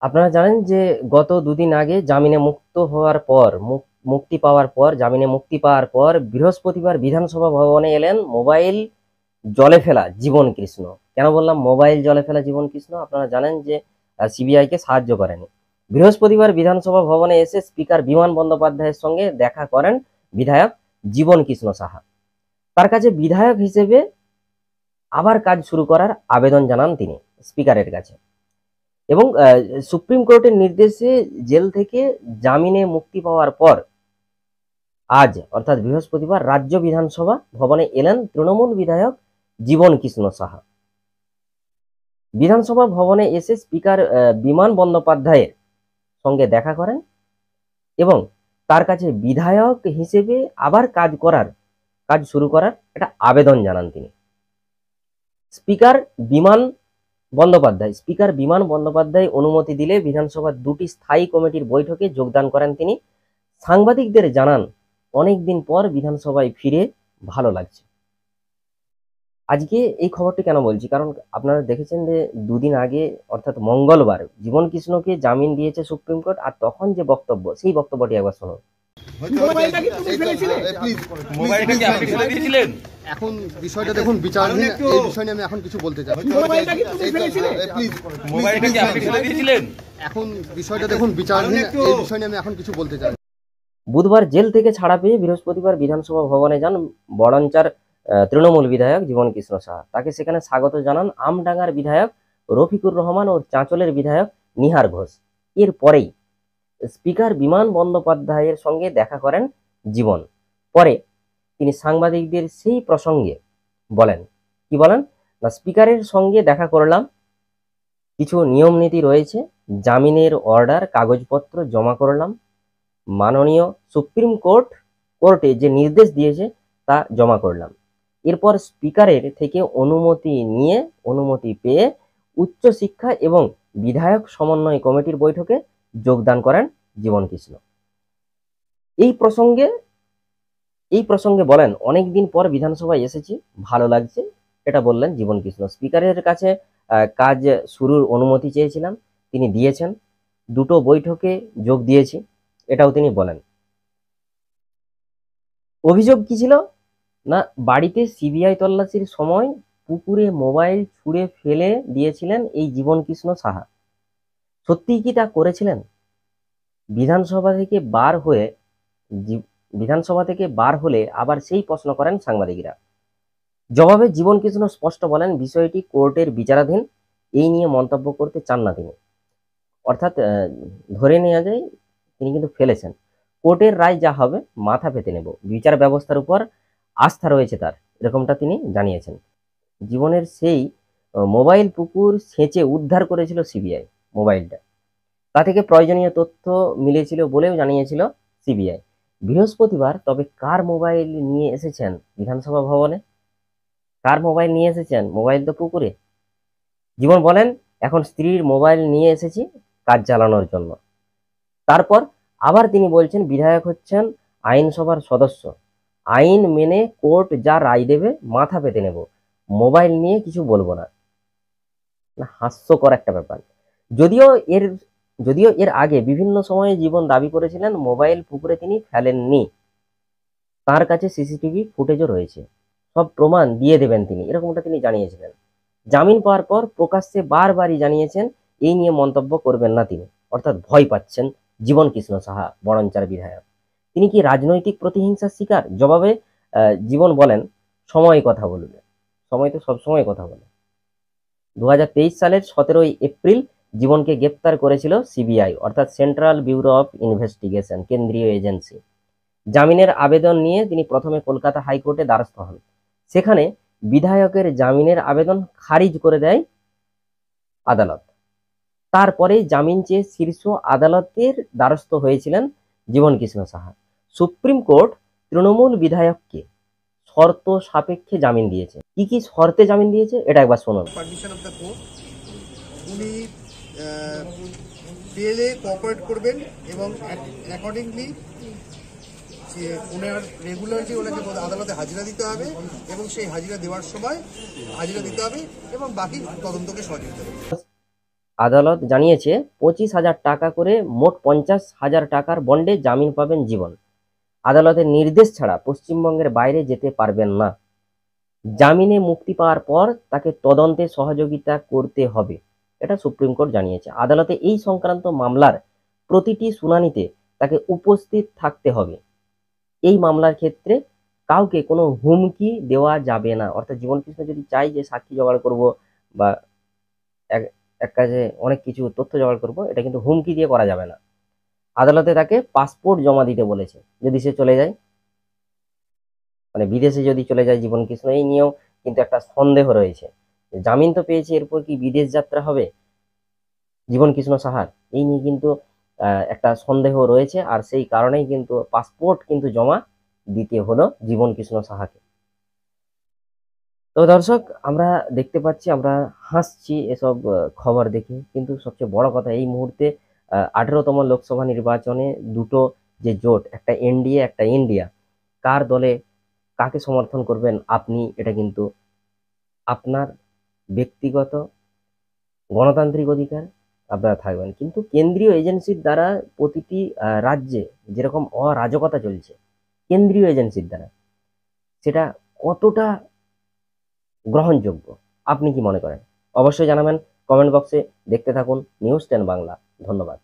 আপনারা জানেন যে গত দুদিন আগে জামিনে মুক্ত হওয়ার পর জামিনে মুক্তি পাওয়ার পর বৃহস্পতিবার বিধানসভা ভবনে এলেন মোবাইল জলে ফেলা জীবন কৃষ্ণ। কেন বললাম মোবাইল জলে ফেলা জীবন কৃষ্ণ? আপনারা জানেন যে সিবিআই কে সাহায্য করেনি। বৃহস্পতিবার বিধানসভা ভবনে এসে স্পিকার বিমান বন্দ্যোপাধ্যায়ের সঙ্গে দেখা করেন বিধায়ক জীবন কৃষ্ণ সাহা। তার কাছে বিধায়ক হিসেবে আবার কাজ শুরু করার আবেদন জানান তিনি স্পিকারের কাছে। এবং সুপ্রিম কোর্টের নির্দেশে জেল থেকে জামিনে মুক্তি পাওয়ার পর আজ অর্থাৎ বৃহস্পতিবার রাজ্য বিধানসভা ভবনে এলেন তৃণমূল বিধায়ক জীবন কৃষ্ণ সাহা। বিধানসভা ভবনে এসে স্পিকার বিমান বন্দ্যোপাধ্যায়ের সঙ্গে দেখা করেন এবং তার কাছে বিধায়ক হিসেবে আবার কাজ শুরু করার একটা আবেদন জানান তিনি। স্পিকার বিমান বন্দ্যোপাধ্যায় অনুমতি দিলে বিধানসভার দুটি স্থায়ী কমিটির বৈঠকে যোগদান করেন তিনি। সাংবাদিকদের জানান, অনেকদিন পর বিধানসভায় ফিরে ভালো লাগছে। আজকে এই খবরটি কেন বলছি, কারণ আপনারা দেখেছেন যে দুদিন আগে অর্থাৎ মঙ্গলবার জীবন কৃষ্ণকে জামিন দিয়েছে সুপ্রিম কোর্ট, আর তখন যে বক্তব্য, সেই বক্তব্যটি একবার শুনুন। এখন বিষয়টা দেখুন বিচারাধীন, এই বিষয় নিয়ে আমি এখন কিছু বলতে চাই। এখন বিষয়টা দেখুন বিচারাধীন, এই বিষয় নিয়ে আমি এখন কিছু বলতে চাই। বুধবার জেল থেকে ছাড়া পেয়ে বৃহস্পতিবার বিধানসভা ভবনে যান বড়ঞ্চার তৃণমূল বিধায়ক জীবন কৃষ্ণ সাহা। তাকে সেখানে স্বাগত জানান আমডাঙ্গার বিধায়ক রফিকুর রহমান ও চাঁচলের বিধায়ক নিহার ঘোষ। এরপরেই স্পিকার বিমান বন্দ্যোপাধ্যায়ের সঙ্গে দেখা করেন জীবন। পরে তিনি সাংবাদিকদের সেই প্রসঙ্গে বলেন, কি বলেন না, স্পিকারের সঙ্গে দেখা করলাম, কিছু নিয়ম নীতি রয়েছে, জামিনের অর্ডার কাগজপত্র জমা করলাম, মাননীয় সুপ্রিম কোর্টে যে নির্দেশ দিয়েছে তা জমা করলাম। এরপর স্পিকারের থেকে অনুমতি পেয়ে উচ্চশিক্ষা এবং বিধায়ক সমন্বয় কমিটির বৈঠকে যোগদান করেন জীবন কৃষ্ণ। এই প্রসঙ্গে বলেন, অনেকদিন পর বিধানসভায় এসেছি, ভালো লাগছে, এটা বললেন জীবন কৃষ্ণ। স্পিকারের কাছে কাজ শুরুর অনুমতি চেয়েছিলাম, তিনি দিয়েছেন, দুটো বৈঠকে যোগ দিয়েছি, এটাও তিনি বলেন। অভিযোগ কি ছিল না, বাড়িতে সিবিআই তল্লাশির সময় পুকুরে মোবাইল ছুঁড়ে ফেলে দিয়েছিলেন এই জীবন কৃষ্ণ সাহা। সত্যিই কি তা করেছিলেন? বিধানসভা থেকে বার হলে আবার সেই প্রশ্ন করেন সাংবাদিকরা। জবাবে জীবন কৃষ্ণ স্পষ্ট বলেন, বিষয়টি কোর্টের বিচারাধীন, এই নিয়ে মন্তব্য করতে চান না তিনি। অর্থাৎ ধরে নেওয়া যায় তিনি কিন্তু ফেলেছেন। কোর্টের রায় যা হবে মাথা পেতে নেব, বিচার ব্যবস্থার উপর আস্থা রয়েছে তার, এরকমটা তিনি জানিয়েছেন। জীবনের সেই মোবাইল পুকুর সেচে উদ্ধার করেছিল সিবিআই মোবাইলটা, তা থেকে প্রয়োজনীয় তথ্য মিলেছিল বলেও জানিয়েছিল সিবিআই। বৃহস্পতিবার তবে কার মোবাইল নিয়ে এসেছেন বিধানসভা ভবনে? কার মোবাইল নিয়ে এসেছেন? মোবাইল তো পুকুরে। জীবন বলেন, এখন স্ত্রীর মোবাইল নিয়ে এসেছি কাজ চালানোর জন্য। তারপর আবার তিনি বলছেন, বিধায়ক হচ্ছেন আইনসভার সদস্য, আইন মেনে কোর্ট যা রায় দেবে মাথা পেতে নেব, মোবাইল নিয়ে কিছু বলবো না। হাস্যকর একটা ব্যাপার। যদিও এর আগে বিভিন্ন সময়ে জীবন দাবি করেছিলেন মোবাইল পুকুরে তিনি ফেলেননি, তার কাছে সিসিটিভি ফুটেজও রয়েছে, সব প্রমাণ দিয়ে দেবেন তিনি, এরকমটা তিনি জানিয়েছিলেন। জামিন পাওয়ার পর প্রকাশ্যে বারবারই জানিয়েছেন এই নিয়ে মন্তব্য করবেন না তিনি, অর্থাৎ ভয় পাচ্ছেন জীবন কৃষ্ণ সাহা বড়ঞ্চার বিধায়ক। তিনি কি রাজনৈতিক প্রতিহিংসার শিকার? জবাবে জীবন বলেন, সময় কথা বলবে, সময় তো সবসময় কথা বলে। 2023 সালের 17 এপ্রিল জীবনকে গ্রেপ্তার করেছিল সিবিআই, অর্থাৎ সেন্ট্রাল ব্যুরো অফ ইনভেস্টিগেশন, কেন্দ্রীয় এজেন্সি। জামিনের আবেদন নিয়ে তিনি প্রথমে কলকাতা হাইকোর্টে দ্বারস্থ হন। সেখানে বিধায়কের জামিনের আবেদন খারিজ করে দেয় আদালত। তারপরে জামিন চেয়ে শীর্ষ আদালতের দ্বারস্থ হয়েছিলেন জীবন কৃষ্ণ সাহা। সুপ্রিম কোর্ট তৃণমূল বিধায়ককে শর্ত সাপেক্ষে জামিন দিয়েছে। কি কি শর্তে জামিন দিয়েছে এটা একবার শুনুন। পারমিশন অফ দ্য কোর্ট, উনি বেলে কোঅপারেট করবেন এবং অ্যাকর্ডিংলি ওনার রেগুলারলি ওনাকে আদালতে হাজিরা দিতে হবে এবং সেই হাজিরা দেওয়ার সময় হাজিরা দিতে হবে এবং বাকি তদন্তকে সহযোগিতা করবে। আদালত জানিয়েছে 25,000 টাকা করে মোট 50,000 টাকার বন্ডে জামিন পাবেন জীবন। আদালতের নির্দেশ ছাড়া পশ্চিমবঙ্গের বাইরে যেতে পারবেন না। জামিনে মুক্তি পাওয়ার পর তাকে তদন্তে সহযোগিতা করতে হবে, এটা সুপ্রিম কোর্ট জানিয়েছে। আদালতে এই সংক্রান্ত মামলার প্রতিটি শুনানিতে তাকে উপস্থিত থাকতে হবে। এই মামলার ক্ষেত্রে কাউকে কোনো হুমকি দেওয়া যাবে না। অর্থাৎ জীবন কৃষ্ণ যদি চাই যে সাক্ষী জোগাড় করব বা এক এক কাজে অনেক কিছু তথ্য জোগাড় করব, এটা কিন্তু হুমকি দিয়ে করা যাবে না। আদালতে তাকে পাসপোর্ট জমা দিতে বলেছে যদি সে চলে যায়, মানে বিদেশে যদি চলে যায় জীবন কৃষ্ণ। এই নিয়েও কিন্তু একটা সন্দেহ রয়েছে, যে জামিন তো পেয়েছে, এরপর কি বিদেশ যাত্রা হবে জীবন কৃষ্ণ সাহার, এই নিয়ে কিন্তু একটা সন্দেহ রয়েছে। আর সেই কারণেই কিন্তু পাসপোর্ট কিন্তু জমা দিতে হলো জীবন কৃষ্ণ সাহাকে। তো দর্শক, আমরা দেখতে পাচ্ছি, আমরা হাসছি এসব খবর দেখে, কিন্তু সবচেয়ে বড় কথা এই মুহূর্তে 18তম লোকসভা নির্বাচনে দুটো যে জোট, একটা এনডিএ একটা ইন্ডিয়া, কার দলে কাকে সমর্থন করবেন আপনি, এটা কিন্তু আপনার ব্যক্তিগত গণতান্ত্রিক অধিকার, আপনারা থাকবেন। কিন্তু কেন্দ্রীয় এজেন্সির দ্বারা প্রতিটি রাজ্যে যেরকম অরাজকতা চলছে কেন্দ্রীয় এজেন্সির দ্বারা, সেটা কতটা গ্রহণযোগ্য আপনি কি মনে করেন? অবশ্যই জানাবেন কমেন্ট বক্সে। দেখতে থাকুন নিউজ 10 বাংলা। ধন্যবাদ।